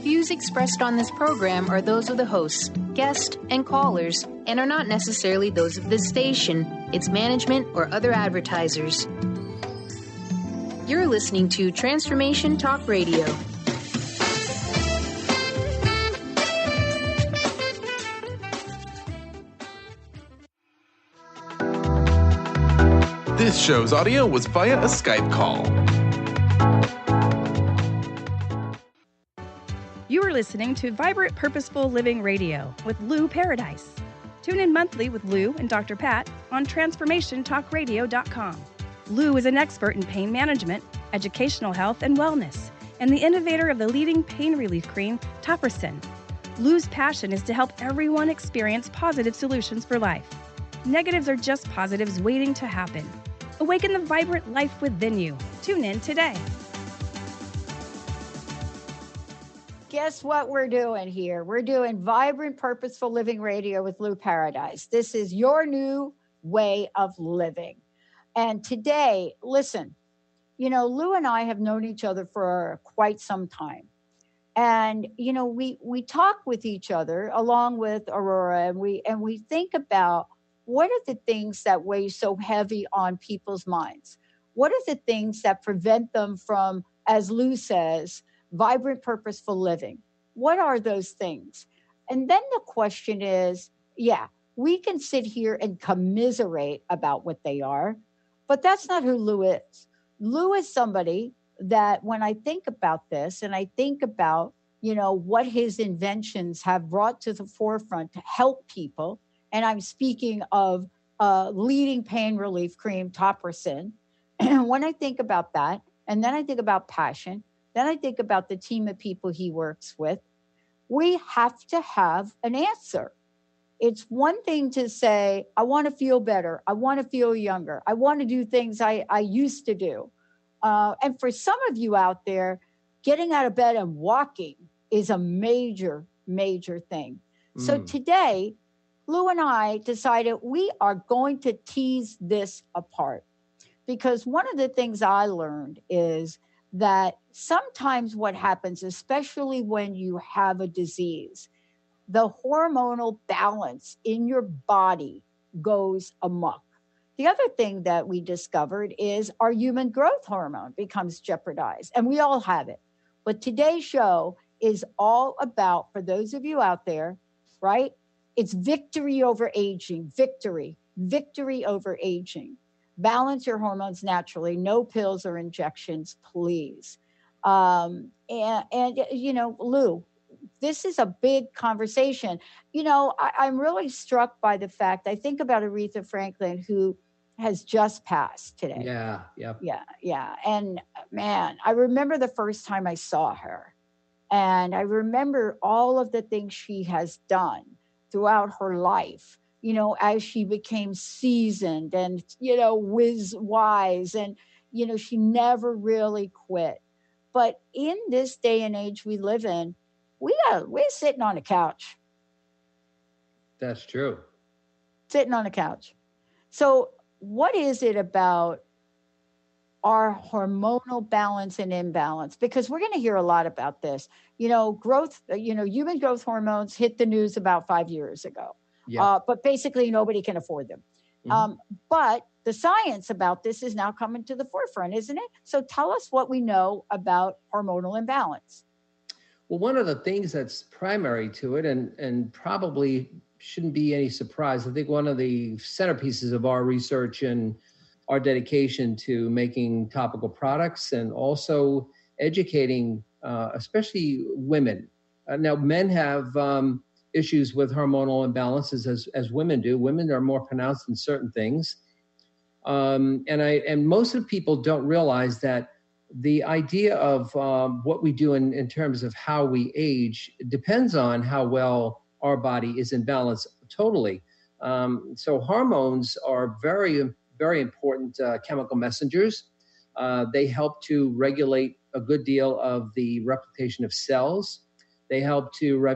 views expressed on this program are those of the hosts, guests, and callers, and are not necessarily those of this station, its management, or other advertisers. You're listening to Transformation Talk Radio. This show's audio was via a Skype call. You are listening to Vibrant Purposeful Living Radio with Lou Paradise. Tune in monthly with Lou and Dr. Pat on TransformationTalkRadio.com. Lou is an expert in pain management, educational health, and wellness, and the innovator of the leading pain relief cream, Purposeful. Lou's passion is to help everyone experience positive solutions for life. Negatives are just positives waiting to happen. Awaken the vibrant life within you. Tune in today. Guess what we're doing here? We're doing Vibrant Purposeful Living Radio with Lou Paradise. This is your new way of living. And today, listen, Lou and I have known each other for quite some time. And, we talk with each other along with Aurora, and we think about what are the things that weigh so heavy on people's minds? What are the things that prevent them from, as Lou says, vibrant, purposeful living? What are those things? And then the question is, we can sit here and commiserate about what they are, but that's not who Lou is. Lou is somebody that when I think about this and I think about, what his inventions have brought to the forefront to help people, and I'm speaking of leading pain relief cream, Purposeful. When I think about that, and then I think about passion, then I think about the team of people he works with, we have to have an answer. It's one thing to say, I want to feel better. I want to feel younger. I want to do things I used to do. And for some of you out there, getting out of bed and walking is a major, major thing. So today, Lou and I decided we are going to tease this apart, because one of the things I learned is that sometimes what happens, especially when you have a disease, the hormonal balance in your body goes amok. The other thing that we discovered is our human growth hormone becomes jeopardized, and we all have it. But today's show is all about, for those of you out there, right? It's victory over aging, victory over aging. Balance your hormones naturally. No pills or injections, please. And Lou, this is a big conversation. I'm really struck by the fact, I think about Aretha Franklin, who has just passed today. Yeah. And man, I remember the first time I saw her. And I remember all of the things she has done throughout her life, as she became seasoned and, wise, and, she never really quit. But in this day and age we live in, we're sitting on a couch. That's true. Sitting on a couch. So what is it about our hormonal balance and imbalance? Because we're going to hear a lot about this. Growth, human growth hormones hit the news about 5 years ago. Yeah. But basically nobody can afford them. Mm-hmm. But the science about this is now coming to the forefront, isn't it? So tell us what we know about hormonal imbalance. Well, one of the things that's primary to it, and probably shouldn't be any surprise, I think one of the centerpieces of our research and our dedication to making topical products and also educating, especially women. Now, men have issues with hormonal imbalances as women do. Women are more pronounced in certain things. And most of the people don't realize that the idea of what we do in terms of how we age depends on how well our body is in balance totally. So hormones are very, very important chemical messengers. They help to regulate a good deal of the replication of cells. They help to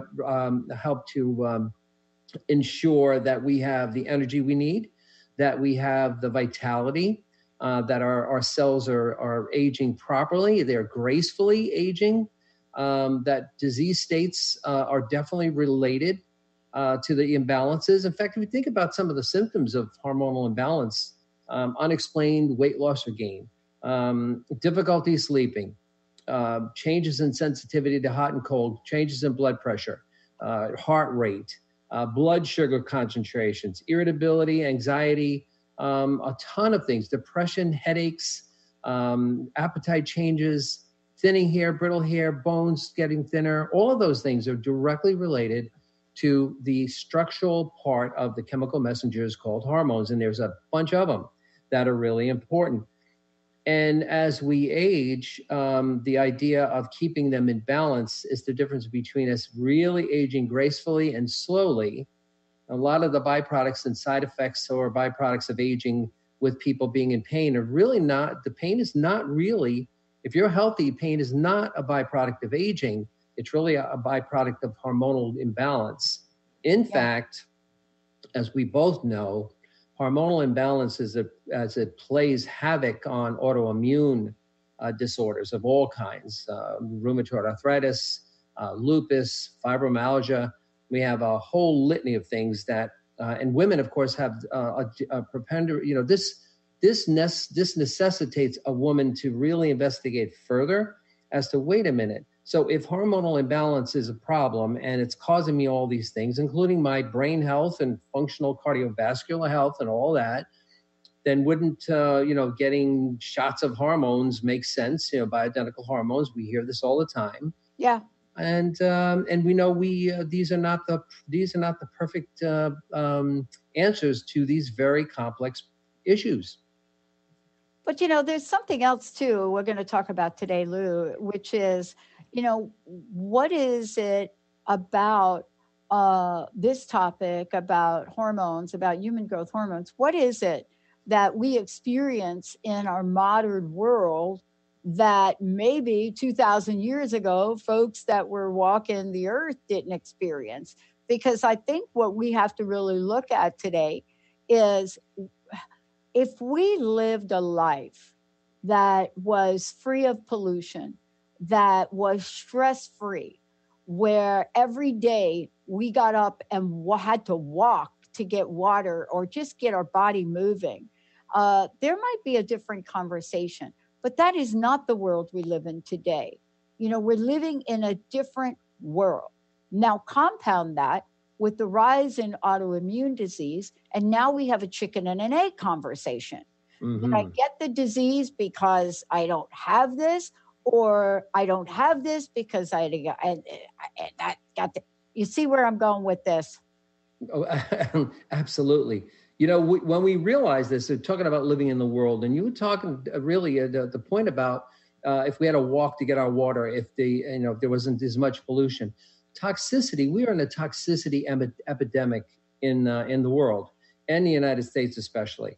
ensure that we have the energy we need, that we have the vitality, that our cells are aging properly, they're gracefully aging. that disease states are definitely related to the imbalances. In fact, if you think about some of the symptoms of hormonal imbalance, unexplained weight loss or gain, difficulty sleeping, changes in sensitivity to hot and cold, changes in blood pressure, heart rate, blood sugar concentrations, irritability, anxiety, a ton of things, depression, headaches, appetite changes, thinning hair, brittle hair, bones getting thinner. All of those things are directly related to the structural part of the chemical messengers called hormones. And there's a bunch of them that are really important. And as we age, the idea of keeping them in balance is the difference between us really aging gracefully and slowly. A lot of the byproducts and side effects or byproducts of aging with people being in pain are really not, the pain is not really, if you're healthy, pain is not a byproduct of aging. It's really a byproduct of hormonal imbalance. In fact, as we both know, hormonal imbalance as it plays havoc on autoimmune disorders of all kinds, rheumatoid arthritis, lupus, fibromyalgia. We have a whole litany of things that, and women, of course, have a propensity. This necessitates a woman to really investigate further as to, wait a minute. So if hormonal imbalance is a problem and it's causing me all these things, including my brain health and functional cardiovascular health and all that, then wouldn't, getting shots of hormones make sense? Bioidentical hormones, we hear this all the time. Yeah. And we know these are not the perfect answers to these very complex issues. But, there's something else, too, we're going to talk about today, Lou, which is, what is it about this topic, about hormones, about human growth hormones? What is it that we experience in our modern world that maybe 2,000 years ago, folks that were walking the earth didn't experience? Because I think what we have to really look at today is, if we lived a life that was free of pollution, that was stress-free, where every day we got up and had to walk to get water or just get our body moving, there might be a different conversation. But that is not the world we live in today. We're living in a different world. Now, compound that with the rise in autoimmune disease, and now we have a chicken and an egg conversation. Mm-hmm. Did I get the disease because I don't have this, or I don't have this because I got the, you see where I'm going with this? Oh, absolutely. When we realize this, so talking about living in the world, and you were talking really the point about if we had to walk to get our water, if there wasn't as much pollution. Toxicity, we are in a toxicity epidemic in the world, and the United States especially.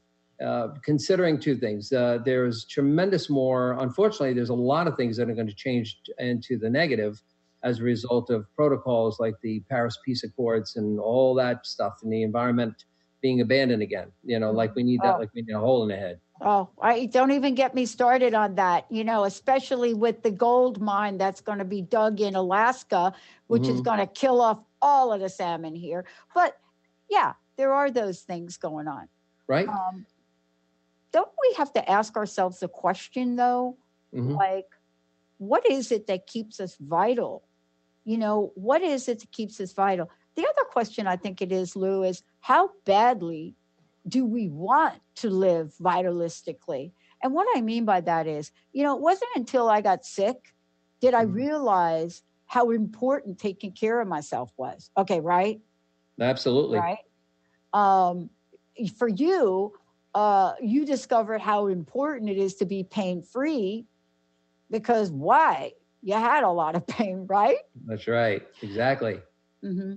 Considering two things, there's tremendous more, unfortunately, there's a lot of things that are going to change into the negative as a result of protocols like the Paris Peace Accords and all that stuff, and the environment being abandoned again, like we need that, like we need a hole in the head. Oh, don't even get me started on that, especially with the gold mine that's going to be dug in Alaska, which is going to kill off all of the salmon here. But yeah, there are those things going on. Right. Don't we have to ask ourselves a question, though? Like, what is it that keeps us vital? What is it that keeps us vital? The other question I think it is, Lou, is how badly do we want to live vitalistically? And what I mean by that is, it wasn't until I got sick did I realize how important taking care of myself was. Okay, right? Absolutely. Right. For you, you discovered how important it is to be pain-free, because why? You had a lot of pain, right? That's right. Exactly. Mm-hmm.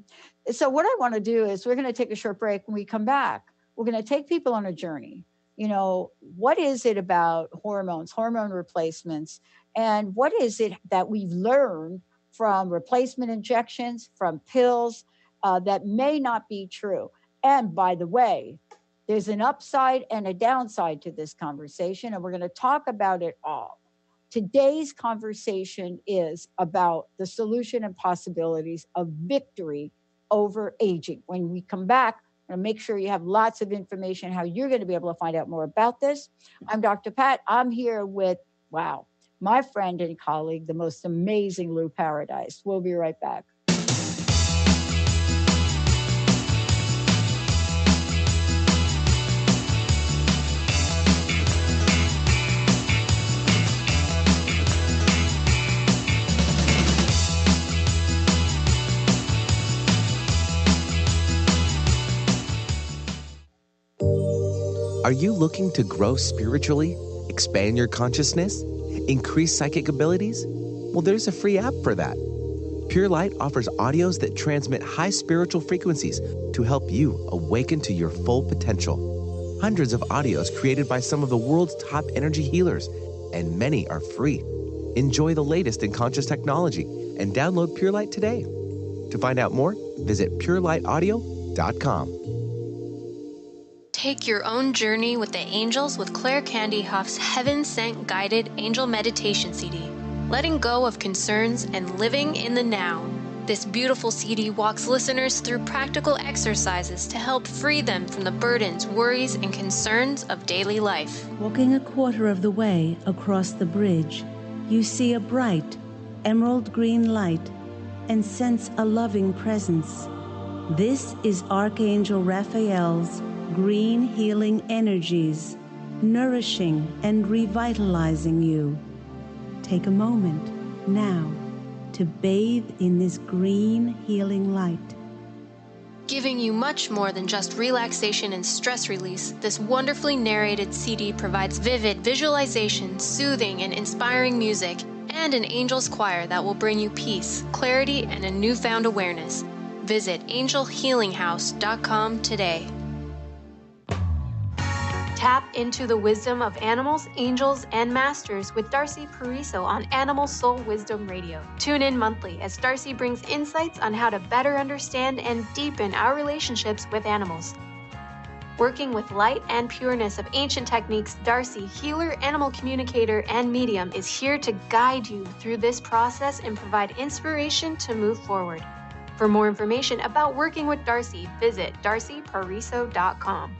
So what I want to do is we're going to take a short break. When we come back, we're going to take people on a journey. What is it about hormones, hormone replacements, and what is it that we've learned from replacement injections, from pills, that may not be true? And by the way, there's an upside and a downside to this conversation, and we're going to talk about it all. Today's conversation is about the solution and possibilities of victory over aging. When we come back, I'm going to make sure you have lots of information how you're going to be able to find out more about this. I'm Dr. Pat. I'm here with, my friend and colleague, the most amazing Lou Paradise. We'll be right back. Are you looking to grow spiritually, expand your consciousness, increase psychic abilities? Well, there's a free app for that. Pure Light offers audios that transmit high spiritual frequencies to help you awaken to your full potential. Hundreds of audios created by some of the world's top energy healers, and many are free. Enjoy the latest in conscious technology and download Pure Light today. To find out more, visit purelight.audio.com. Take your own journey with the angels with Claire Candy Hoff's Heaven Sent Guided Angel Meditation CD, letting go of concerns and living in the now. This beautiful CD walks listeners through practical exercises to help free them from the burdens, worries, and concerns of daily life. Walking a quarter of the way across the bridge, you see a bright, emerald green light and sense a loving presence. This is Archangel Raphael's green healing energies, nourishing and revitalizing you. Take a moment now to bathe in this green healing light. Giving you much more than just relaxation and stress release, this wonderfully narrated CD provides vivid visualization, soothing and inspiring music, and an angel's choir that will bring you peace, clarity, and a newfound awareness. Visit angelhealinghouse.com today. Tap into the wisdom of animals, angels, and masters with Darcy Pariso on Animal Soul Wisdom Radio. Tune in monthly as Darcy brings insights on how to better understand and deepen our relationships with animals. Working with light and pureness of ancient techniques, Darcy, healer, animal communicator, and medium, is here to guide you through this process and provide inspiration to move forward. For more information about working with Darcy, visit darcypariso.com.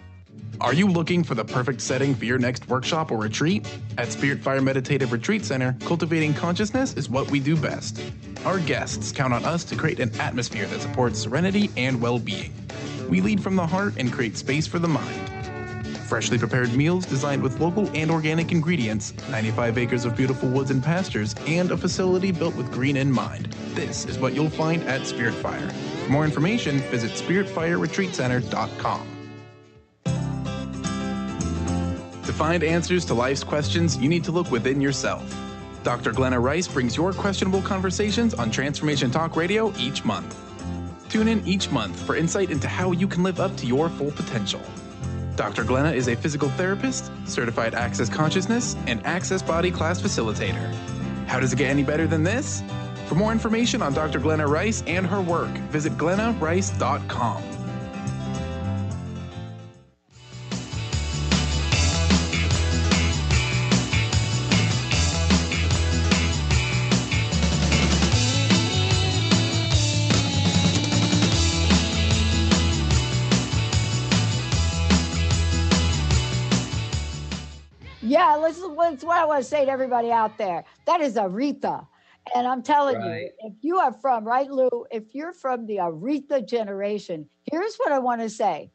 Are you looking for the perfect setting for your next workshop or retreat? At Spirit Fire Meditative Retreat Center, cultivating consciousness is what we do best. Our guests count on us to create an atmosphere that supports serenity and well-being. We lead from the heart and create space for the mind. Freshly prepared meals designed with local and organic ingredients, 95 acres of beautiful woods and pastures, and a facility built with green in mind. This is what you'll find at Spirit Fire. For more information, visit spiritfireretreatcenter.com. To find answers to life's questions, you need to look within yourself. Dr. Glenna Rice brings your questionable conversations on Transformation Talk Radio each month. Tune in each month for insight into how you can live up to your full potential. Dr. Glenna is a physical therapist, certified Access Consciousness, and Access Body Class Facilitator. How does it get any better than this? For more information on Dr. Glenna Rice and her work, visit glennarice.com. Yeah, that's what I want to say to everybody out there. That is Aretha. And I'm telling you, if you are from, right, Lou, if you're from the Aretha generation, here's what I want to say.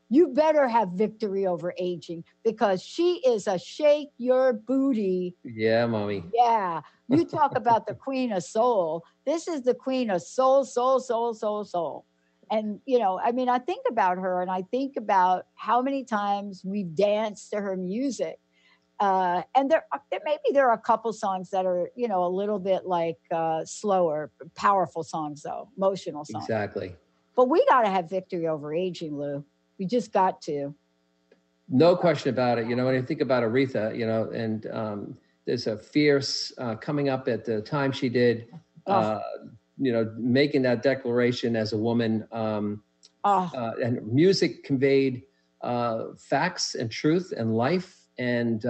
You better have victory over aging, because she is a shake your booty. Yeah, mommy. Yeah. You talk about the queen of soul. This is the queen of soul, soul, soul, soul, soul. And, you know, I mean, I think about her and I think about how many times we've danced to her music. And there are a couple songs that are, you know, a little bit like slower, powerful songs, though, emotional songs. Exactly. But we got to have victory over aging, Lou. We just got to. No question about it. You know, when you think about Aretha, you know, and there's a fierce coming up at the time she did, you know, making that declaration as a woman. And music conveyed facts and truth and life. And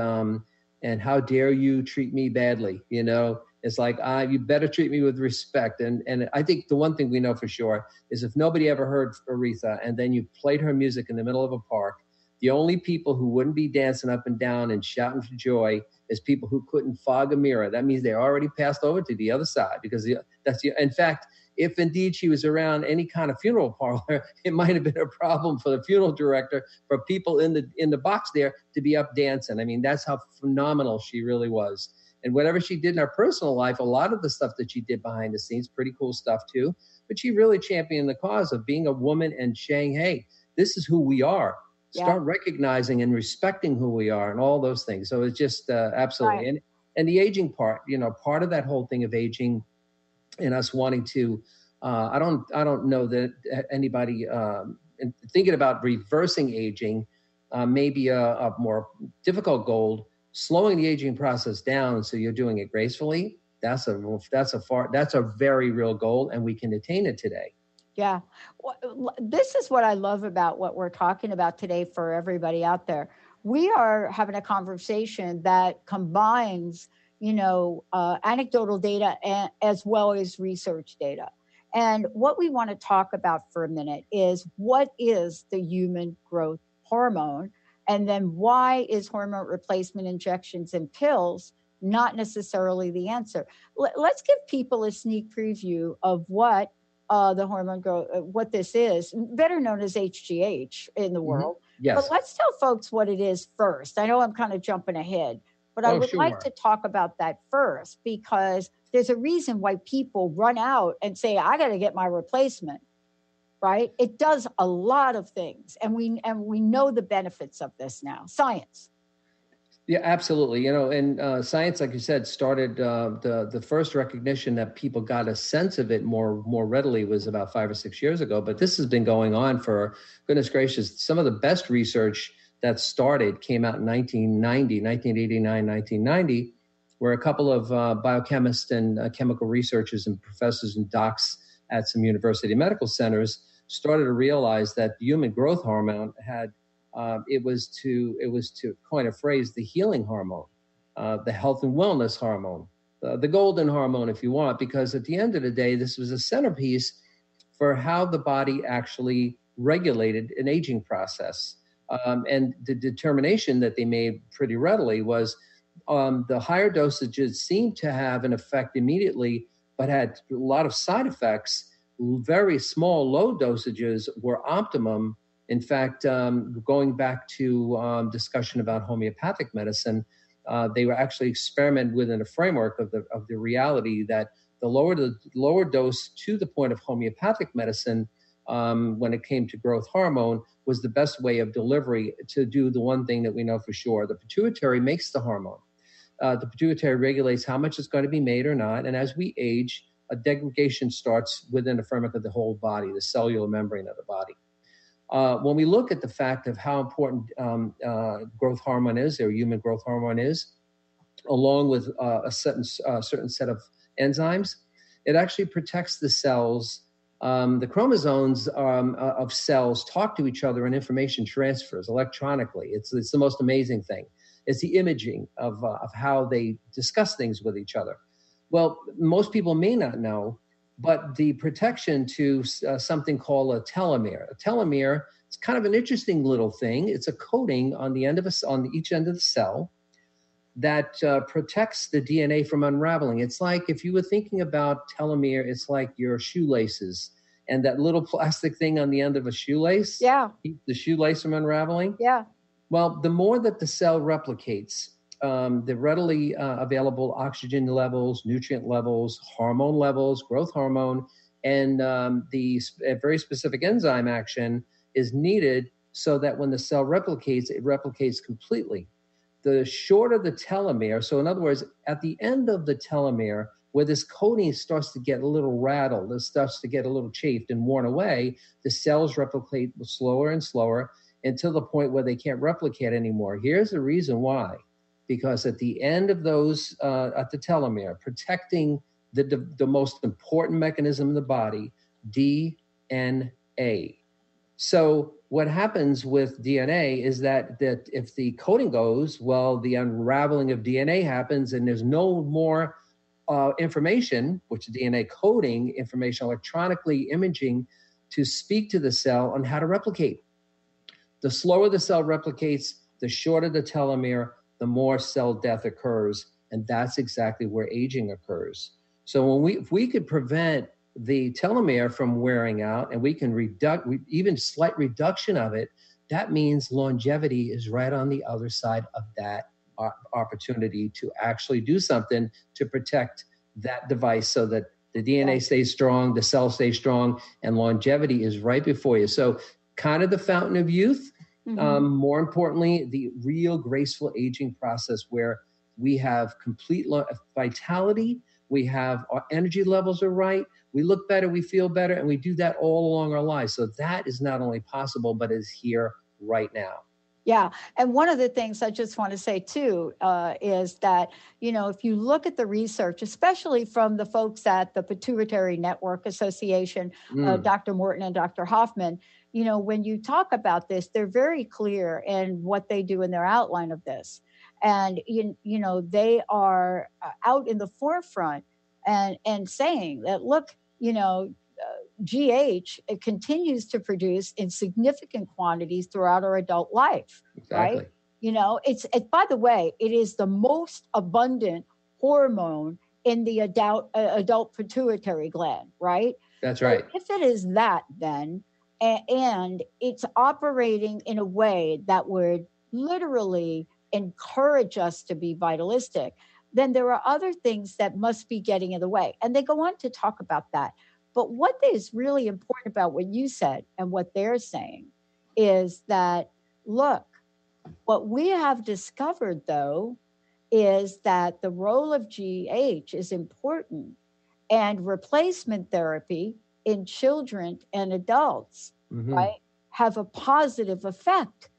and how dare you treat me badly? You know, it's like, you better treat me with respect. And I think the one thing we know for sure is if nobody ever heard Aretha and then you played her music in the middle of a park, the only people who wouldn't be dancing up and down and shouting for joy is people who couldn't fog a mirror. That means they already passed over to the other side, because in fact, if indeed she was around any kind of funeral parlor, it might have been a problem for the funeral director, for people in the box there to be up dancing. I mean, that's how phenomenal she really was. And whatever she did in her personal life, a lot of the stuff that she did behind the scenes, pretty cool stuff too. But she really championed the cause of being a woman and saying, hey, this is who we are. Start recognizing and respecting who we are and all those things. So it's just absolutely. Right. And the aging part, you know, part of that whole thing of aging and us wanting to, I don't know that anybody thinking about reversing aging may be a more difficult goal. Slowing the aging process down so you're doing it gracefully, that's a very real goal, and we can attain it today. Yeah. Well, this is what I love about what we're talking about today for everybody out there. We are having a conversation that combines, you know, anecdotal data as well as research data. And what we want to talk about for a minute is, what is the human growth hormone? And then why is hormone replacement injections and pills not necessarily the answer? Let's give people a sneak preview of what the hormone growth, what this is, better known as HGH in the world. Yes. But let's tell folks what it is first. I know I'm kind of jumping ahead, but I would like to talk about that first, because there's a reason why people run out and say, I got to get my replacement. Right? It does a lot of things. And we know the benefits of this now. Science. Yeah, absolutely. You know, and science, like you said, started the first recognition that people got a sense of it more readily was about 5 or 6 years ago. But this has been going on for, goodness gracious, some of the best research that started came out in 1989, 1990, where a couple of biochemists and chemical researchers and professors and docs at some university medical centers started to realize that the human growth hormone had, it was to coin a phrase, the healing hormone, the health and wellness hormone, the golden hormone, if you want, because at the end of the day, this was a centerpiece for how the body actually regulated an aging process. And the determination that they made pretty readily was the higher dosages seemed to have an effect immediately, but had a lot of side effects. Very small, low dosages were optimum. In fact, going back to discussion about homeopathic medicine, they were actually experimented within a framework of the reality that the lower dose to the point of homeopathic medicine, when it came to growth hormone, was the best way of delivery to do the one thing that we know for sure. The pituitary makes the hormone. The pituitary regulates how much is going to be made or not. And as we age, a degradation starts within the framework of the whole body, the cellular membrane of the body. When we look at the fact of how important growth hormone is, or human growth hormone is, along with a certain set of enzymes, it actually protects the cells. The chromosomes of cells talk to each other, and information transfers electronically. It's the most amazing thing. It's the imaging of how they discuss things with each other. Well, most people may not know, but the protection to something called a telomere. A telomere is kind of an interesting little thing. It's a coating on the end of on each end of the cell that protects the DNA from unraveling. It's like, if you were thinking about telomere, it's like your shoelaces and that little plastic thing on the end of a shoelace. Yeah. Keeps the shoelace from unraveling. Yeah. Well, the more that the cell replicates, the readily available oxygen levels, nutrient levels, hormone levels, growth hormone, and the very specific enzyme action is needed so that when the cell replicates, it replicates completely. The shorter the telomere, so in other words, at the end of the telomere, where this coating starts to get a little rattled, it starts to get a little chafed and worn away, the cells replicate slower and slower until the point where they can't replicate anymore. Here's the reason why. Because at the end of those, at the telomere, protecting the most important mechanism in the body, DNA. So what happens with DNA is that if the coding goes, well, the unraveling of DNA happens and there's no more information, which is DNA coding information, electronically imaging to speak to the cell on how to replicate. The slower the cell replicates, the shorter the telomere, the more cell death occurs. And that's exactly where aging occurs. So if we could prevent the telomere from wearing out and we can even slight reduction of it, that means longevity is right on the other side of that opportunity to actually do something to protect that device so that the DNA stays strong, the cell stays strong, and longevity is right before you. So kind of the fountain of youth. More importantly, the real graceful aging process where we have complete vitality, we have our energy levels are right, we look better, we feel better, and we do that all along our lives. So that is not only possible, but is here right now. Yeah. And one of the things I just want to say too, is that, if you look at the research, especially from the folks at the Pituitary Network Association, Dr. Morton and Dr. Hoffman, when you talk about this, they're very clear in what they do in their outline of this. And, they are out in the forefront and saying that, look, GH, it continues to produce in significant quantities throughout our adult life, exactly. Right? By the way, it is the most abundant hormone in the adult pituitary gland, right? That's right. So if it is that, then, and it's operating in a way that would literally encourage us to be vitalistic, then there are other things that must be getting in the way. And they go on to talk about that. But what is really important about what you said and what they're saying is that, look, what we have discovered, though, is that the role of GH is important, and replacement therapy in children and adults, right, have a positive effect.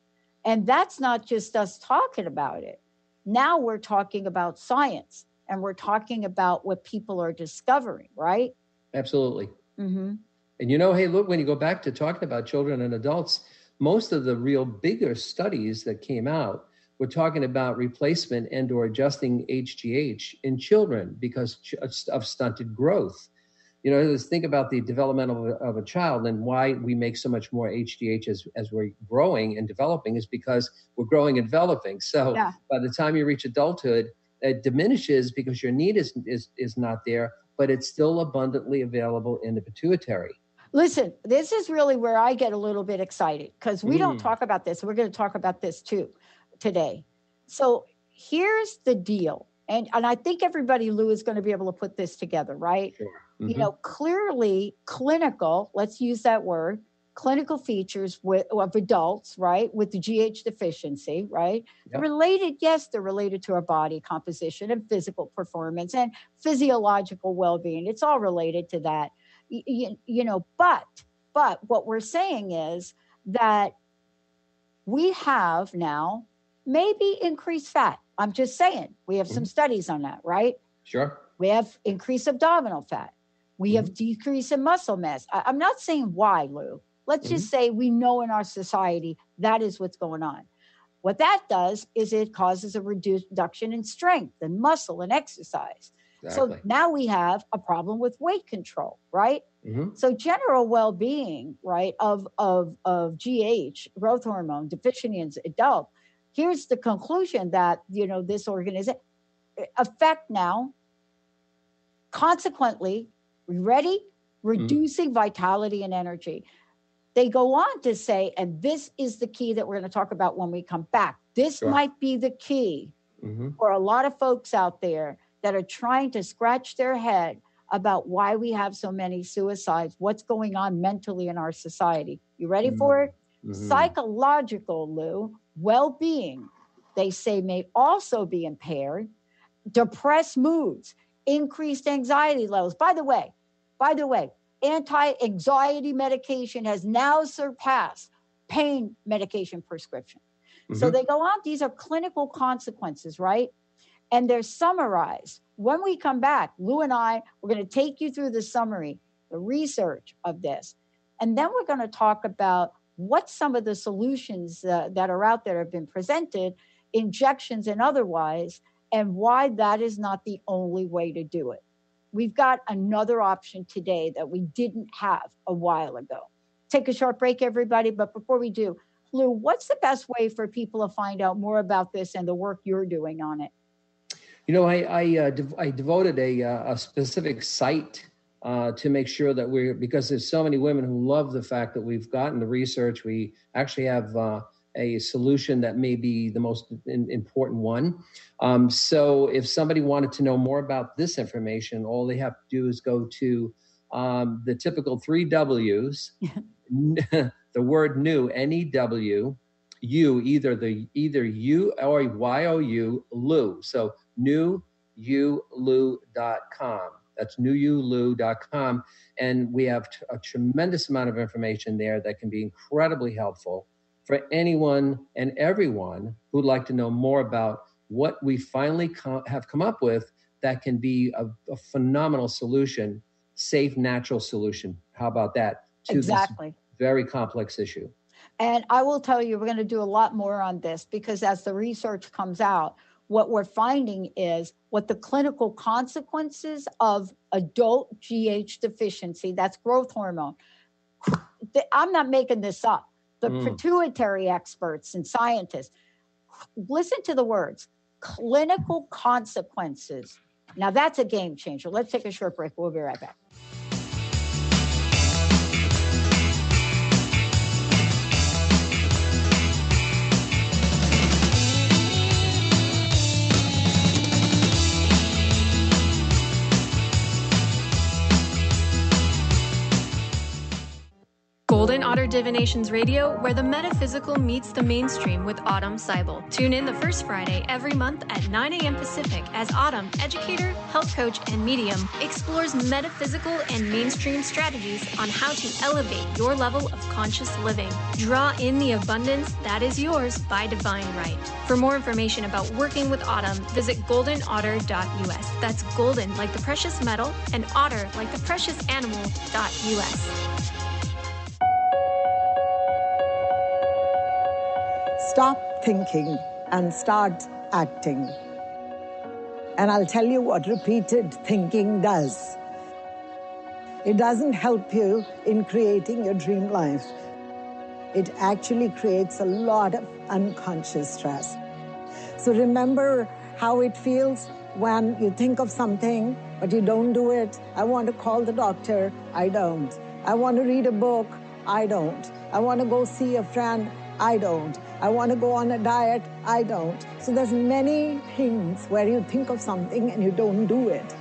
And that's not just us talking about it. Now we're talking about science, and we're talking about what people are discovering, right? Absolutely. And hey, look, when you go back to talking about children and adults, most of the real bigger studies that came out were talking about replacement and or adjusting HGH in children because of stunted growth. Let's think about the development of a child and why we make so much more HGH as we're growing and developing is because we're growing and developing. So by the time you reach adulthood, it diminishes because your need is not there, but it's still abundantly available in the pituitary. Listen, this is really where I get a little bit excited because we don't talk about this. We're going to talk about this too today. So here's the deal. And I think everybody, Lou, is going to be able to put this together, right? Sure. Clearly clinical, let's use that word, clinical features of adults, right, with the GH deficiency, right? Yep. Related, yes, they're related to our body composition and physical performance and physiological well-being. It's all related to that. But what we're saying is that we have now maybe increased fat. I'm just saying, we have some studies on that, right? Sure. We have increased abdominal fat. We have decrease in muscle mass. I'm not saying why, Lou. Let's just say we know in our society that is what's going on. What that does is it causes a reduction in strength and muscle and exercise. Exactly. So now we have a problem with weight control, right? So general well-being, right, of GH, growth hormone deficiency in adult, here's the conclusion that, this organization affect now, consequently, ready? Reducing vitality and energy. They go on to say, and this is the key that we're going to talk about when we come back. This might be the key for a lot of folks out there that are trying to scratch their head about why we have so many suicides, what's going on mentally in our society. You ready for it? Psychological, Lou, well-being, they say, may also be impaired. Depressed moods, increased anxiety levels. By the way, anti-anxiety medication has now surpassed pain medication prescription. So they go on. These are clinical consequences, right? And they're summarized. When we come back, Lou and I, we're going to take you through the summary, the research of this. And then we're going to talk about what's some of the solutions that are out there, have been presented, injections and otherwise, and why that is not the only way to do it. We've got another option today that we didn't have a while ago. Take a short break, everybody. But before we do, Lou, what's the best way for people to find out more about this and the work you're doing on it? You know, I devoted a specific site to make sure that because there's so many women who love the fact that we've gotten the research. We actually have a solution that may be the most important one. So if somebody wanted to know more about this information, all they have to do is go to the typical 3 W's, the word new, N-E-W, you, either you or Y-O-U, Lou. So newyoulou.com. That's newyoulou.com. And we have a tremendous amount of information there that can be incredibly helpful for anyone and everyone who'd like to know more about what we finally have come up with that can be a phenomenal solution, safe, natural solution. How about that? To exactly. This very complex issue. And I will tell you, we're going to do a lot more on this, because as the research comes out, what we're finding is what the clinical consequences of adult GH deficiency, that's growth hormone. I'm not making this up. The pituitary experts and scientists, listen to the words, clinical consequences. Now that's a game changer. Let's take a short break. We'll be right back. Golden Otter Divinations Radio, where the metaphysical meets the mainstream with Autumn Seibel. Tune in the first Friday every month at 9 a.m. Pacific as Autumn, educator, health coach, and medium, explores metaphysical and mainstream strategies on how to elevate your level of conscious living. Draw in the abundance that is yours by divine right. For more information about working with Autumn, visit goldenotter.us. That's golden like the precious metal and otter like the precious animal.us. Stop thinking and start acting. And I'll tell you what repeated thinking does. It doesn't help you in creating your dream life. It actually creates a lot of unconscious stress. So remember how it feels when you think of something, but you don't do it. I want to call the doctor. I don't. I want to read a book. I don't. I want to go see a friend. I don't. I want to go on a diet. I don't. So there's many things where you think of something and you don't do it.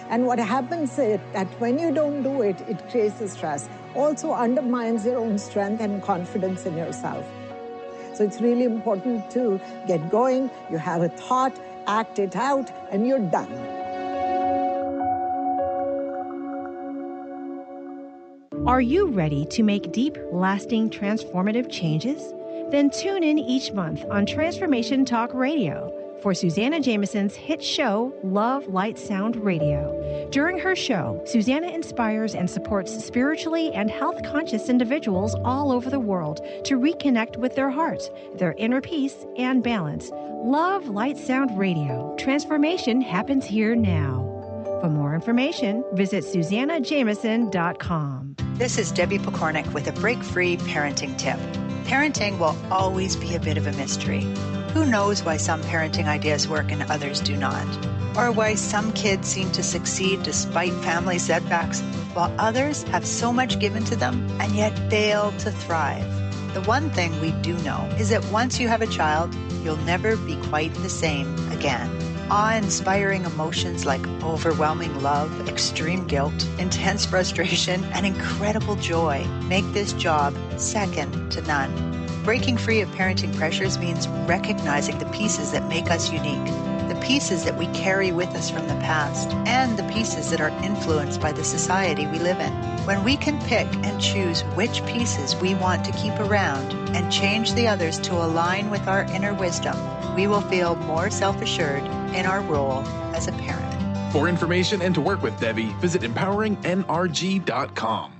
And what happens is that when you don't do it, it creates a stress. Also undermines your own strength and confidence in yourself. So it's really important to get going. You have a thought, act it out, and you're done. Are you ready to make deep, lasting, transformative changes? Then tune in each month on Transformation Talk Radio for Susanna Jameson's hit show, Love, Light, Sound Radio. During her show, Susanna inspires and supports spiritually and health-conscious individuals all over the world to reconnect with their hearts, their inner peace, and balance. Love, Light, Sound Radio. Transformation happens here now. For more information, visit SusannaJameson.com. This is Debbie Pokornik with a break-free parenting tip. Parenting will always be a bit of a mystery. Who knows why some parenting ideas work and others do not? Or why some kids seem to succeed despite family setbacks, while others have so much given to them and yet fail to thrive. The one thing we do know is that once you have a child, you'll never be quite the same again. Awe-inspiring emotions like overwhelming love, extreme guilt, intense frustration, and incredible joy make this job second to none. Breaking free of parenting pressures means recognizing the pieces that make us unique, the pieces that we carry with us from the past, and the pieces that are influenced by the society we live in. When we can pick and choose which pieces we want to keep around and change the others to align with our inner wisdom, we will feel more self-assured in our role as a parent. For information and to work with Debbie, visit empoweringnrg.com.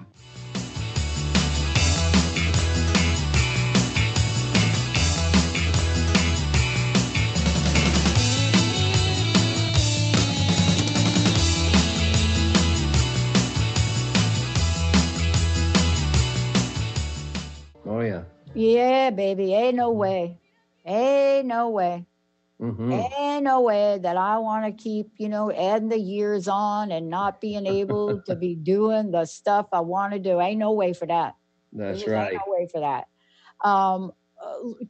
Yeah, baby. Ain't no way. Ain't no way. Ain't no way that I want to keep, adding the years on and not being able to be doing the stuff I want to do. Ain't no way for that. That's right. Ain't no way for that.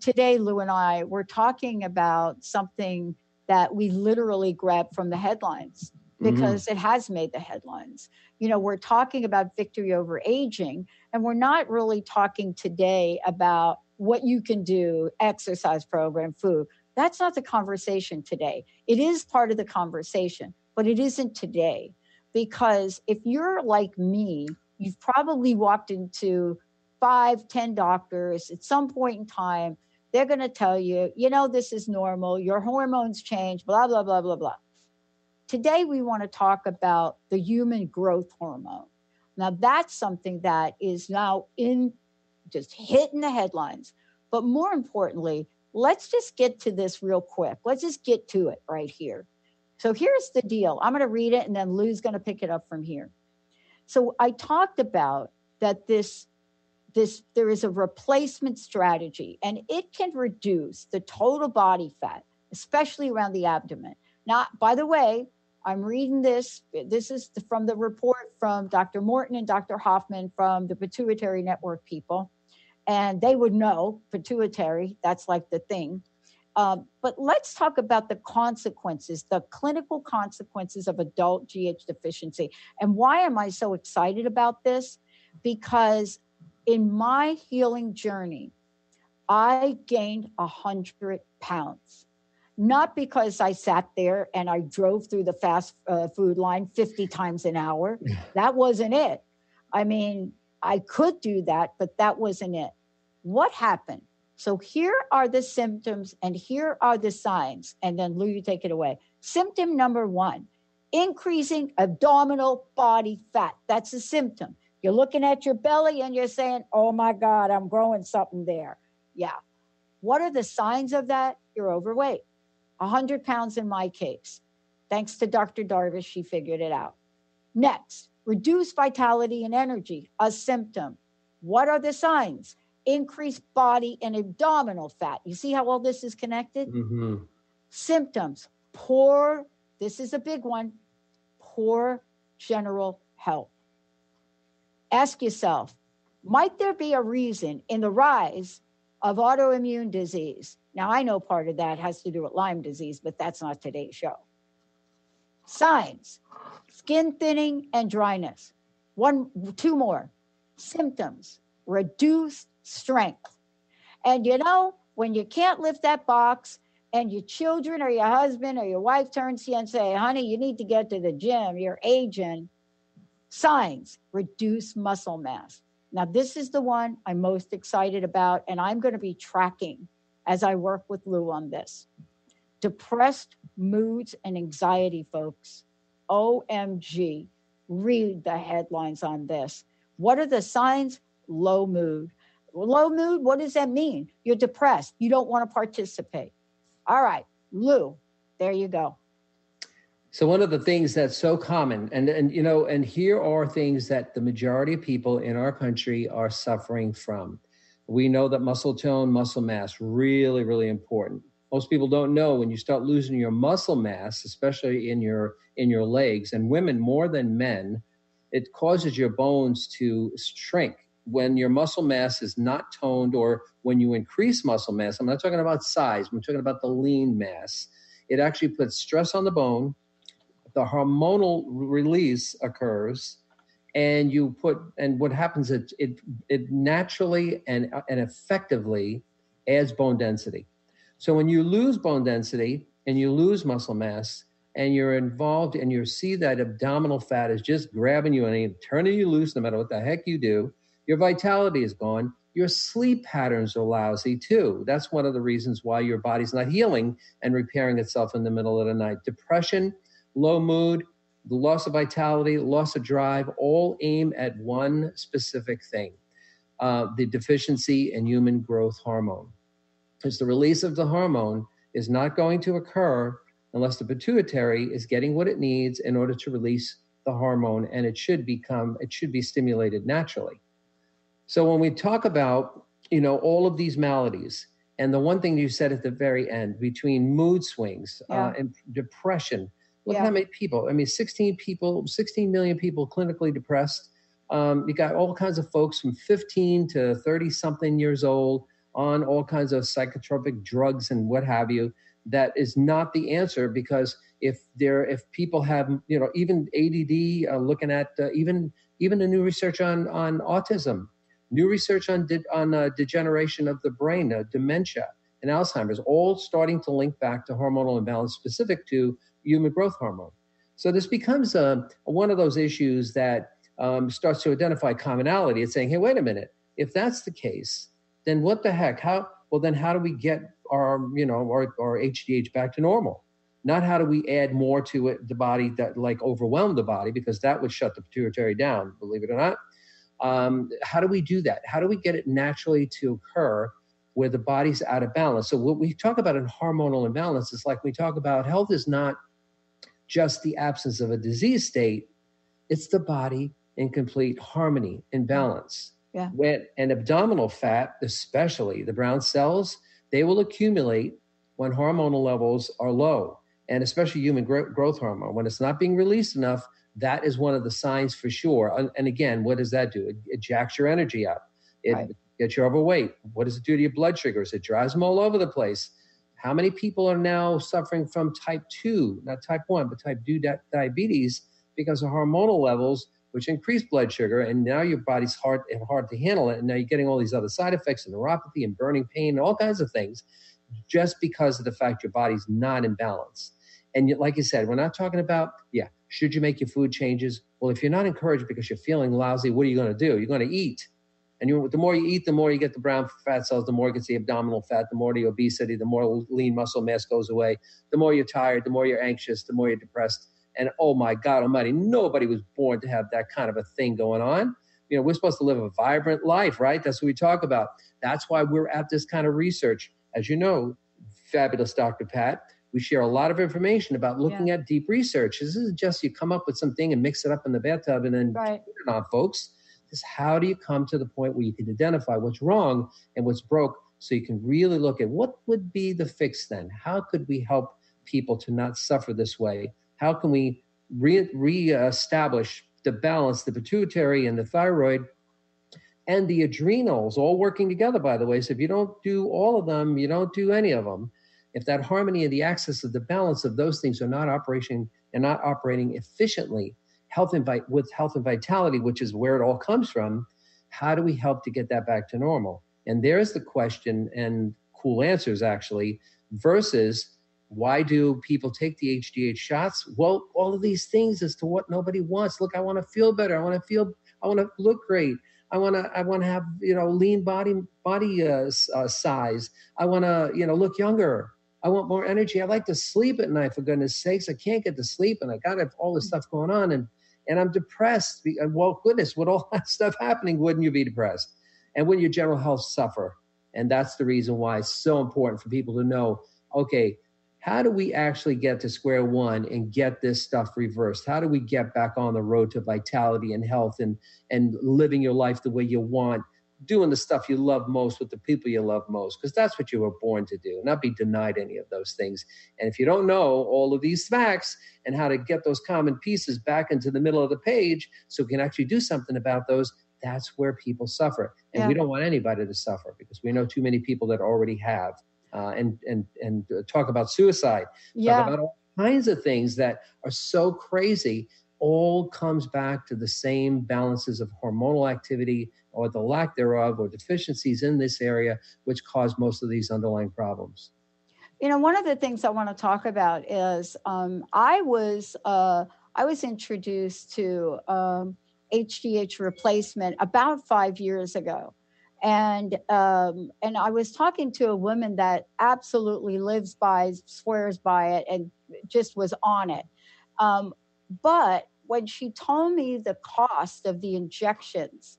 Today, Lou and I, we're talking about something that we literally grabbed from the headlines because it has made the headlines. We're talking about victory over aging, and we're not really talking today about what you can do, exercise program, food. That's not the conversation today. It is part of the conversation, but it isn't today. Because if you're like me, you've probably walked into 5-10 doctors at some point in time. They're going to tell you, this is normal. Your hormones change, blah, blah, blah, blah, blah. Today, we want to talk about the human growth hormone. Now, that's something that is now just hitting the headlines. But more importantly, let's just get to this real quick. Let's just get to it right here. So here's the deal. I'm going to read it, and then Lou's going to pick it up from here. So I talked about that there is a replacement strategy, and it can reduce the total body fat, especially around the abdomen. Now, by the way, I'm reading this. This is from the report from Dr. Morton and Dr. Hoffman from the Pituitary Network people. And they would know pituitary, that's like the thing. But let's talk about the consequences, the clinical consequences of adult GH deficiency. And why am I so excited about this? Because in my healing journey, I gained 100 pounds. Not because I sat there and I drove through the fast food line 50 times an hour. That wasn't it. I mean, I could do that, but that wasn't it. What happened? So here are the symptoms and here are the signs. And then Lou, you take it away. Symptom number 1, increasing abdominal body fat. That's a symptom. You're looking at your belly and you're saying, oh my God, I'm growing something there. Yeah. What are the signs of that? You're overweight. 100 pounds in my case. Thanks to Dr. Darvish, she figured it out. Next, reduced vitality and energy, a symptom. What are the signs? Increased body and abdominal fat. You see how all this is connected? Symptoms, poor, this is a big one, poor general health. Ask yourself, might there be a reason in the rise of autoimmune disease? Now, I know part of that has to do with Lyme disease, but that's not today's show. Signs, skin thinning and dryness. 2 more. Symptoms, reduced strength. And when you can't lift that box and your children or your husband or your wife turns to you and say, honey, you need to get to the gym, you're aging. Signs, reduced muscle mass. Now, this is the one I'm most excited about, and I'm going to be tracking as I work with Lou on this. Depressed moods and anxiety, folks. OMG. Read the headlines on this. What are the signs? Low mood. Low mood, what does that mean? You're depressed. You don't want to participate. All right, Lou, there you go. So one of the things that's so common, and here are things that the majority of people in our country are suffering from. We know that muscle tone, muscle mass, really, really important. Most people don't know when you start losing your muscle mass, especially in your legs, and women more than men, it causes your bones to shrink. When your muscle mass is not toned, or when you increase muscle mass, I'm not talking about size, I'm talking about the lean mass. It actually puts stress on the bone. The hormonal release occurs, and what happens is it naturally and effectively adds bone density. So when you lose bone density and you lose muscle mass and you're involved and you see that abdominal fat is just grabbing you and turning you loose no matter what the heck you do, your vitality is gone. Your sleep patterns are lousy too. That's one of the reasons why your body's not healing and repairing itself in the middle of the night. Depression, low mood, the loss of vitality, loss of drive, all aim at one specific thing, the deficiency in human growth hormone. Because the release of the hormone is not going to occur unless the pituitary is getting what it needs in order to release the hormone, and it should be stimulated naturally. So when we talk about all of these maladies. And the one thing you said at the very end, between mood swings and depression, look how many people, 16 million people clinically depressed. You got all kinds of folks from 15 to 30 something years old on all kinds of psychotropic drugs and what have you. That is not the answer, because if people have, even ADD, looking at even the new research on autism, new research on degeneration of the brain, dementia and Alzheimer's, all starting to link back to hormonal imbalance specific to human growth hormone. So this becomes one of those issues that starts to identify commonality. It's saying, hey, wait a minute, if that's the case, then what the heck? How do we get our HGH back to normal? Not how do we add more to it, the body that overwhelm the body, because that would shut the pituitary down, believe it or not. How do we do that? How do we get it naturally to occur where the body's out of balance? So what we talk about in hormonal imbalance is like we talk about health is not just the absence of a disease state. It's the body in complete harmony and balance. Yeah. And abdominal fat, especially the brown cells, they will accumulate when hormonal levels are low, and especially human growth hormone. When it's not being released enough, that is one of the signs for sure. And again, what does that do? It jacks your energy up. It gets you overweight. What does it do to your blood sugars? It drives them all over the place. How many people are now suffering from type 2, not type 1, but type 2 diabetes because of hormonal levels, which increase blood sugar, and now your body's hard to handle it, and now you're getting all these other side effects, and neuropathy and burning pain and all kinds of things, just because of the fact your body's not in balance. And like you said, we're not talking about, should you make your food changes? Well, if you're not encouraged because you're feeling lousy, what are you going to do? You're going to eat. And the more you eat, the more you get the brown fat cells, the more it gets the abdominal fat, the more the obesity, the more lean muscle mass goes away, the more you're tired, the more you're anxious, the more you're depressed. And oh my God almighty, nobody was born to have that kind of a thing going on. We're supposed to live a vibrant life, right? That's what we talk about. That's why we're at this kind of research. As you know, fabulous Dr. Pat, we share a lot of information about looking at deep research. This isn't just you come up with something and mix it up in the bathtub and then put it on, folks. This is how do you come to the point where you can identify what's wrong and what's broke, so you can really look at what would be the fix then? How could we help people to not suffer this way? How can we reestablish the balance, the pituitary and the thyroid and the adrenals all working together, by the way? So if you don't do all of them, you don't do any of them. If that harmony and the axis of the balance of those things are not operating efficiently, with health and vitality, which is where it all comes from, how do we help to get that back to normal? And there's the question, and cool answers actually, versus why do people take the HGH shots? Well, all of these things as to what nobody wants. Look, I want to feel better. I want to look great. I want to have, lean body size. I want to, look younger. I want more energy. I like to sleep at night, for goodness sakes. I can't get to sleep, and I got to have all this stuff going on, and I'm depressed. Well, goodness, with all that stuff happening, wouldn't you be depressed? And wouldn't your general health suffer? And that's the reason why it's so important for people to know, okay, how do we actually get to square one and get this stuff reversed? How do we get back on the road to vitality and health and living your life the way you want, doing the stuff you love most with the people you love most? Because that's what you were born to do, not be denied any of those things. And if you don't know all of these facts and how to get those common pieces back into the middle of the page so we can actually do something about those, that's where people suffer. And we don't want anybody to suffer, because we know too many people that already have. And talk about suicide, talk about all kinds of things that are so crazy, all comes back to the same balances of hormonal activity or the lack thereof, or deficiencies in this area, which cause most of these underlying problems. One of the things I want to talk about is I was introduced to HGH replacement about 5 years ago. And I was talking to a woman that absolutely lives by, swears by it, and just was on it. But when she told me the cost of the injections,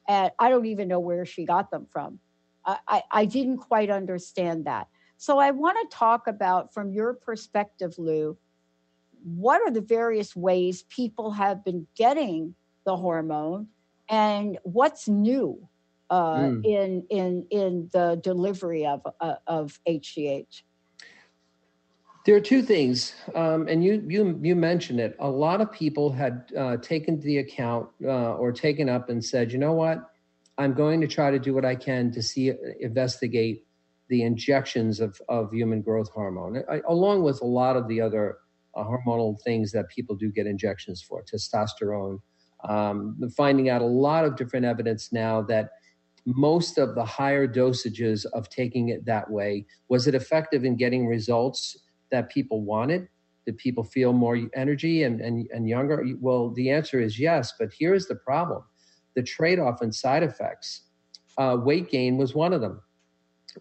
and I don't even know where she got them from, I didn't quite understand that. So I want to talk about, from your perspective, Lou, what are the various ways people have been getting the hormone, and what's new? in the delivery of HGH? There are two things, and you mentioned it. A lot of people had taken the account or taken up and said, you know what, I'm going to try to do what I can to investigate the injections of human growth hormone, along with a lot of the other hormonal things that people do get injections for, testosterone. Finding out a lot of different evidence now that most of the higher dosages of taking it that way, was it effective in getting results that people wanted? Did people feel more energy and younger? Well, the answer is yes, but here's the problem. The trade-off and side effects, weight gain was one of them.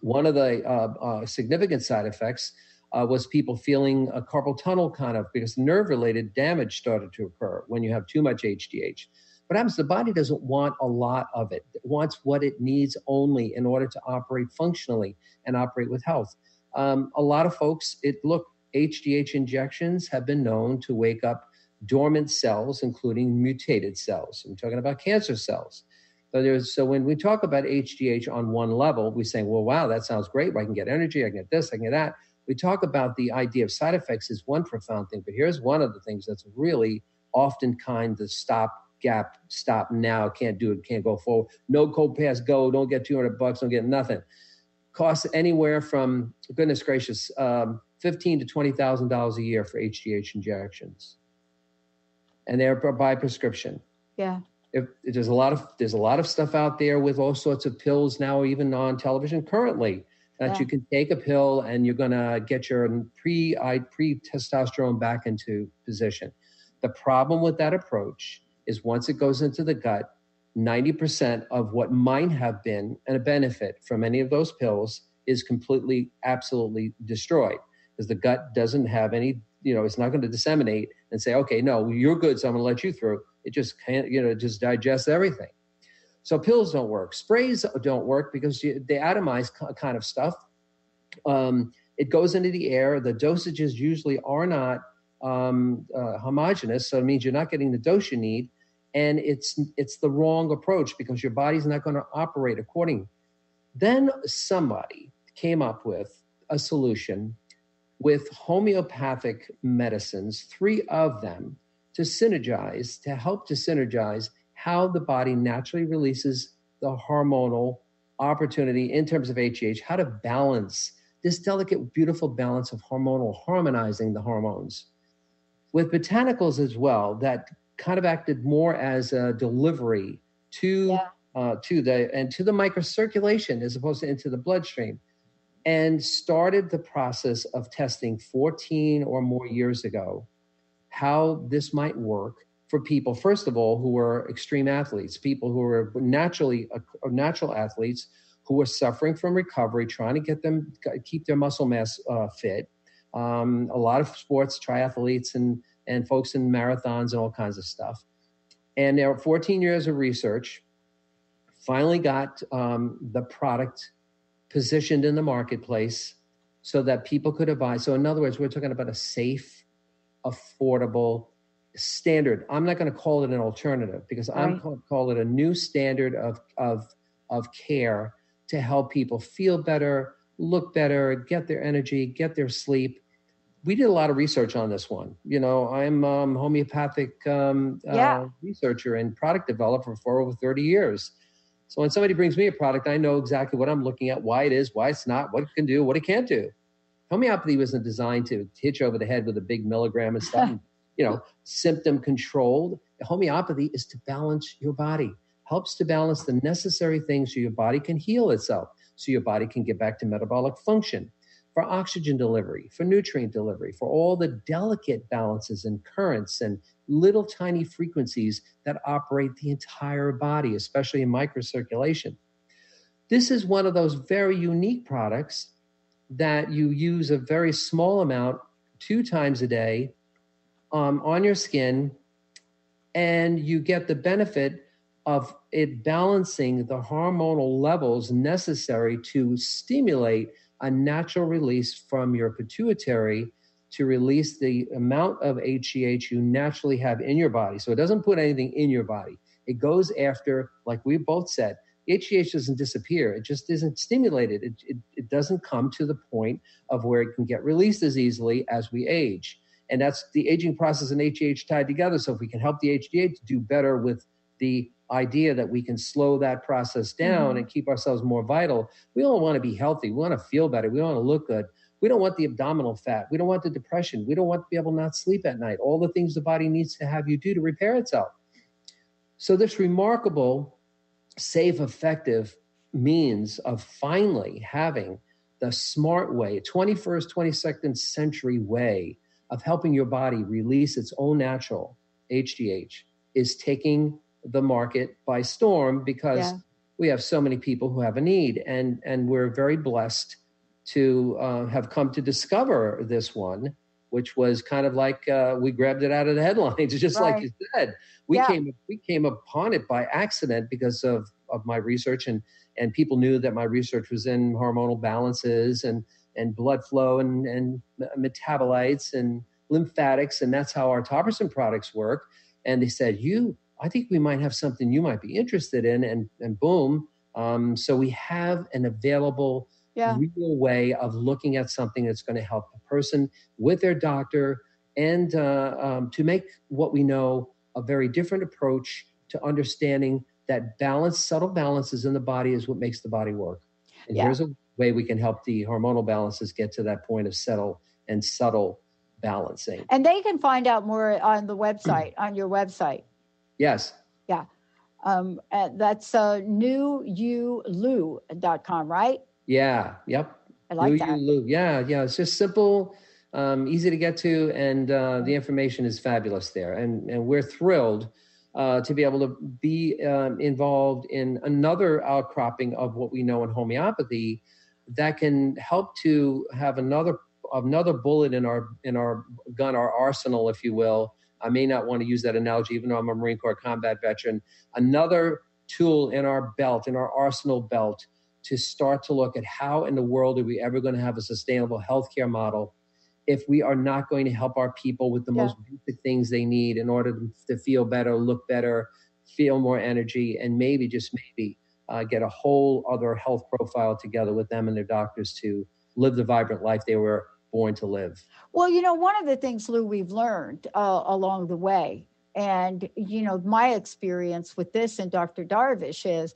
One of the significant side effects was people feeling a carpal tunnel because nerve-related damage started to occur when you have too much HGH. What happens, the body doesn't want a lot of it. It wants what it needs only in order to operate functionally and operate with health. A lot of folks, HGH injections have been known to wake up dormant cells, including mutated cells. I'm talking about cancer cells. So when we talk about HGH on one level, we say, well, wow, that sounds great. I can get energy, I can get this, I can get that. We talk about the idea of side effects is one profound thing, but here's one of the things that's really often kind of stop now, can't do it, can't go forward. No co-pass, go, don't get $200, don't get nothing. Costs anywhere from, goodness gracious, $15,000 to $20,000 a year for HGH injections. And they're by prescription. Yeah. There's a lot of stuff out there with all sorts of pills now, even on television currently, that you can take a pill and you're going to get your pre-testosterone back into position. The problem with that approach is once it goes into the gut, 90% of what might have been a benefit from any of those pills is completely, absolutely destroyed, because the gut doesn't have any, it's not going to disseminate and say, okay, no, you're good, so I'm going to let you through. It just can't, just digest everything. So pills don't work. Sprays don't work because they atomize kind of stuff. It goes into the air. The dosages usually are not homogeneous, so it means you're not getting the dose you need. And it's the wrong approach because your body's not going to operate accordingly. Then somebody came up with a solution with homeopathic medicines, 3 of them, to help to synergize how the body naturally releases the hormonal opportunity in terms of HGH, how to balance this delicate, beautiful balance of harmonizing the hormones. With botanicals as well, that kind of acted more as a delivery to the microcirculation as opposed to into the bloodstream, and started the process of testing 14 or more years ago how this might work for people, first of all, who were extreme athletes, people who were natural athletes who were suffering from recovery, trying to keep their muscle mass fit. A lot of sports, triathletes and folks in marathons and all kinds of stuff. And there were 14 years of research, finally got the product positioned in the marketplace so that people could buy. So in other words, we're talking about a safe, affordable standard. I'm not going to call it an alternative because I'm going to call it a new standard of care to help people feel better, look better, get their energy, get their sleep. We did a lot of research on this one. I'm a homeopathic researcher and product developer for over 30 years. So when somebody brings me a product, I know exactly what I'm looking at, why it is, why it's not, what it can do, what it can't do. Homeopathy wasn't designed to hit you over the head with a big milligram and stuff, symptom controlled. Homeopathy is to balance your body, helps to balance the necessary things so your body can heal itself, so your body can get back to metabolic function, for oxygen delivery, for nutrient delivery, for all the delicate balances and currents and little tiny frequencies that operate the entire body, especially in microcirculation. This is one of those very unique products that you use a very small amount 2 times a day on your skin, and you get the benefit of it balancing the hormonal levels necessary to stimulate a natural release from your pituitary to release the amount of HGH you naturally have in your body. So it doesn't put anything in your body. It goes after, like we both said, The HGH doesn't disappear. It just isn't stimulated. It doesn't come to the point of where it can get released as easily as we age. And that's the aging process and HGH tied together. So if we can help the HGH do better with the idea that we can slow that process down and keep ourselves more vital, we all want to be healthy. We want to feel better. We want to look good. We don't want the abdominal fat. We don't want the depression. We don't want to be able to not sleep at night. All the things the body needs to have you do to repair itself. So this remarkable, safe, effective means of finally having the smart way, 21st, 22nd century way of helping your body release its own natural HGH is taking the market by storm, because we have so many people who have a need. And we're very blessed to have come to discover this one, which was kind of like we grabbed it out of the headlines, just like you said. We came upon it by accident because of my research, and people knew that my research was in hormonal balances and blood flow and metabolites and lymphatics, and that's how our Topperson products work. And they said, I think we might have something you might be interested in, and boom. So we have an available real way of looking at something that's going to help a person with their doctor, and to make what we know a very different approach to understanding that balance, subtle balances in the body is what makes the body work. And here's a way we can help the hormonal balances get to that point of subtle balancing. And they can find out more on the website, on your website. Yes. Yeah. That's newyouLou.com, right? Yeah. Yep. I like that. Yeah. It's just simple, easy to get to, and the information is fabulous there. And we're thrilled to be able to be involved in another outcropping of what we know in homeopathy that can help to have another bullet in our gun, our arsenal, if you will. I may not want to use that analogy, even though I'm a Marine Corps combat veteran. Another tool in our belt, in our arsenal belt, to start to look at how in the world are we ever going to have a sustainable healthcare model if we are not going to help our people with the most basic things they need in order to feel better, look better, feel more energy, and maybe, just maybe, get a whole other health profile together with them and their doctors to live the vibrant life they were born to live. Well, one of the things, Lou, we've learned along the way, and, my experience with this and Dr. Darvish is,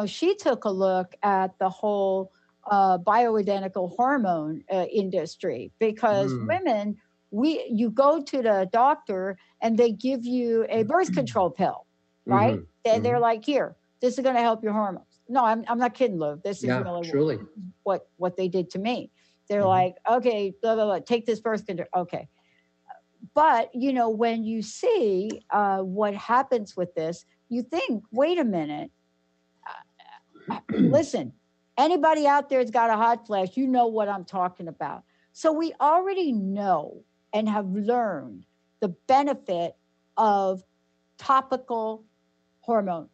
she took a look at the whole bioidentical hormone industry, because women, you go to the doctor and they give you a birth control pill, right? They're like, here, this is going to help your hormones. No, I'm not kidding, Lou. This is really what they did to me. They're like, okay, blah, blah, blah, take this birth control. Okay. But, when you see what happens with this, you think, wait a minute. Listen, anybody out there that's got a hot flash, you know what I'm talking about. So we already know and have learned the benefit of topical hormone.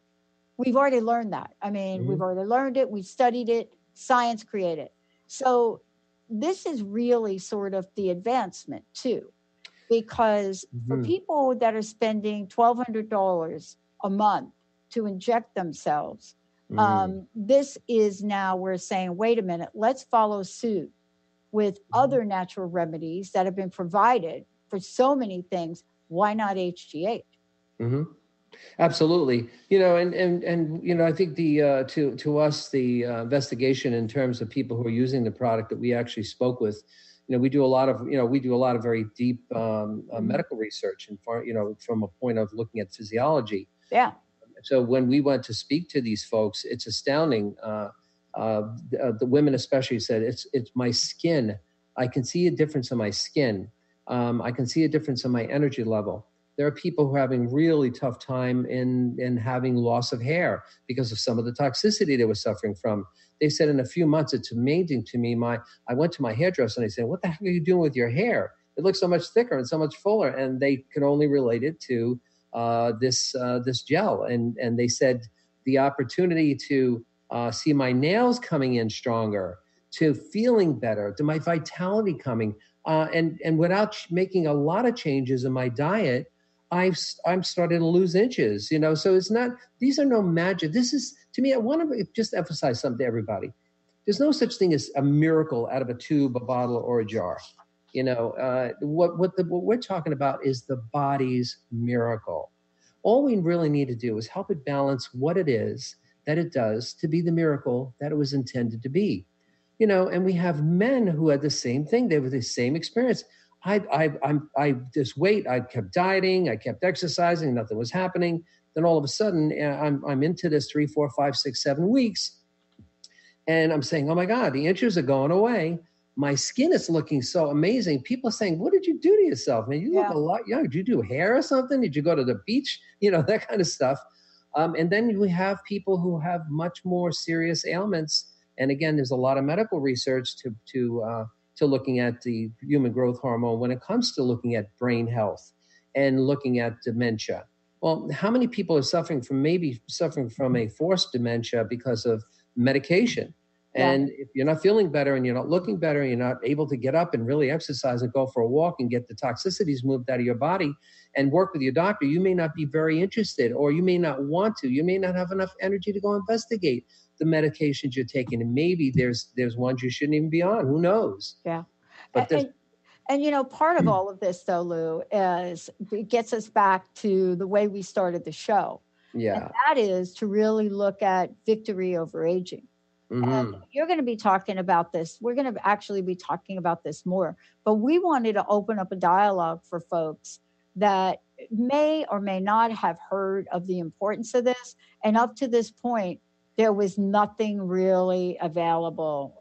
We've already learned that. I mean, we've already learned it. We studied it. Science created. So this is really sort of the advancement too, because for people that are spending $1,200 a month to inject themselves, this is now we're saying, wait a minute, let's follow suit with other natural remedies that have been provided for so many things. Why not HGH? Absolutely. And I think to us, the investigation in terms of people who are using the product that we actually spoke with, we do a lot of very deep medical research, and from a point of looking at physiology. Yeah. So when we went to speak to these folks, it's astounding. The women especially said, it's my skin. I can see a difference in my skin. I can see a difference in my energy level. There are people who are having really tough time in having loss of hair because of some of the toxicity they were suffering from. They said in a few months, it's amazing to me. I went to my hairdresser and I said, what the heck are you doing with your hair? It looks so much thicker and so much fuller. And they could only relate it to this gel. And they said the opportunity to see my nails coming in stronger, to feeling better, to my vitality coming, and without making a lot of changes in my diet, I'm starting to lose inches, so it's not, these are no magic. This is, to me, I want to just emphasize something to everybody. There's no such thing as a miracle out of a tube, a bottle, or a jar. What we're talking about is the body's miracle. All we really need to do is help it balance what it is that it does to be the miracle that it was intended to be. And we have men who had the same thing. They were the same experience. I this weight, I kept dieting, I kept exercising, nothing was happening. Then all of a sudden, I'm into this 3, 4, 5, 6, 7 weeks. And I'm saying, oh my God, the inches are going away. My skin is looking so amazing. People are saying, what did you do to yourself? Man, you look a lot younger. Did you do hair or something? Did you go to the beach? That kind of stuff. And then we have people who have much more serious ailments. And again, there's a lot of medical research to looking at the human growth hormone when it comes to looking at brain health and looking at dementia. Well, how many people are suffering from a forced dementia because of medication? And if you're not feeling better and you're not looking better and you're not able to get up and really exercise and go for a walk and get the toxicities moved out of your body and work with your doctor, you may not be very interested, or you may not want to. You may not have enough energy to go investigate the medications you're taking. And maybe there's ones you shouldn't even be on. Who knows? Yeah. But and part of all of this, though, Lou, is it gets us back to the way we started the show. Yeah. And that is to really look at victory over aging. Mm-hmm. And you're going to be talking about this. We're going to actually be talking about this more. But we wanted to open up a dialogue for folks that may or may not have heard of the importance of this. And up to this point, there was nothing really available,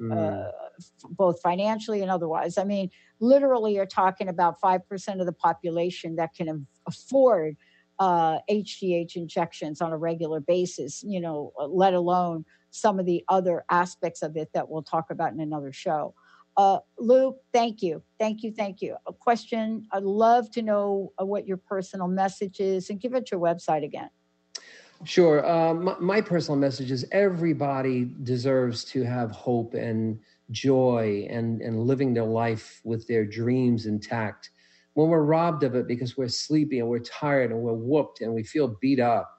both financially and otherwise. I mean, literally, you're talking about 5% of the population that can afford HGH injections on a regular basis, let alone some of the other aspects of it that we'll talk about in another show. Lou, thank you. A question, I'd love to know what your personal message is, and give it your website again. Sure. My personal message is everybody deserves to have hope and joy and living their life with their dreams intact. When we're robbed of it because we're sleepy and we're tired and we're whooped and we feel beat up,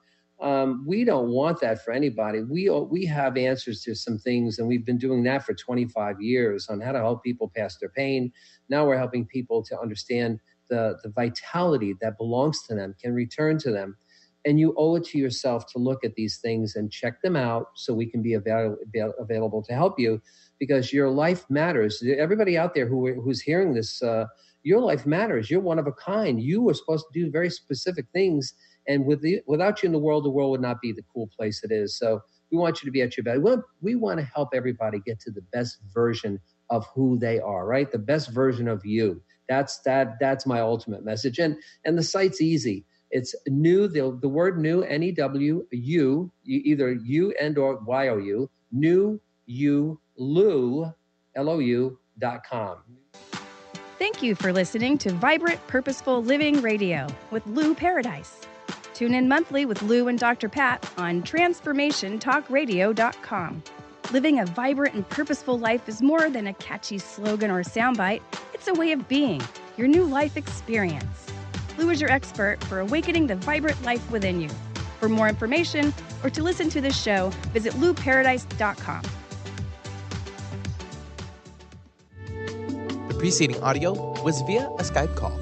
we don't want that for anybody. We have answers to some things, and we've been doing that for 25 years on how to help people pass their pain. Now we're helping people to understand the vitality that belongs to them, can return to them. And you owe it to yourself to look at these things and check them out so we can be available to help you, because your life matters. Everybody out there who's hearing this, your life matters. You're one of a kind. You were supposed to do very specific things. And without you in the world would not be the cool place it is. So we want you to be at your best. We want to help everybody get to the best version of who they are, right? The best version of you. That's my ultimate message. And the site's easy. It's new, the word new, N-E-W-U, either U and or Y-O-U, new, you, Lou, L-O-U.com. Thank you for listening to Vibrant Purposeful Living Radio with Lou Paradise. Tune in monthly with Lou and Dr. Pat on TransformationTalkRadio.com. Living a vibrant and purposeful life is more than a catchy slogan or soundbite. It's a way of being, your new life experience. Lou is your expert for awakening the vibrant life within you. For more information or to listen to this show, visit louparadise.com. The preceding audio was via a Skype call.